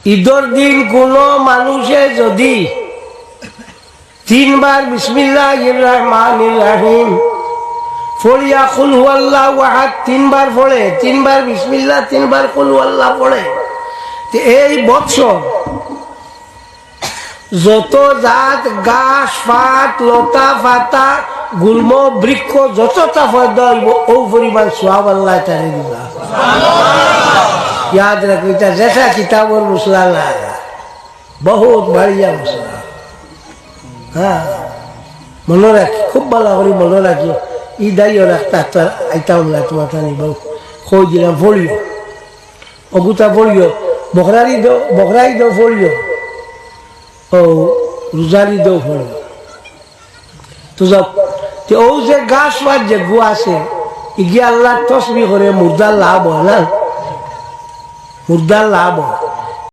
ঈদের দিন কোনো মানুষে যদি 3 বার বিসমিল্লাহির রহমানির রহিম পড়িয়া কুল হুয়াল্লাহু আহাদ 3 বার পড়ে, 3 বার বিসমিল্লাহ, 3 বার কুল হুয়াল্লাহ পড়ে, তো এই বছর যত জাত গাছ পাত লতা পাতা গুল্ম বৃক্ষ যতটা ফয়দা হইব ও পরিমাণ সওয়াব আল্লাহ তাআলা দিবা। याद रखो जैसा किताबों मसला लाया बहुत बढ़िया मसला। हाँ मनो रख खूब भला करी मनो रखियो इदाइयो रखता तो आईता हूँ तुम्हारा नहीं बहु खोज दिला फोड़ियो अगुता फोड़ियो बकरारी दो फोड़ियो ओ रोजारी दो फोड़ियो तो जब ते ओ जे घास वाट जे गुआ से इगे अल्लाह तस्बीह करे मुर्दा लाभ है ना मुर्दा लाभ हो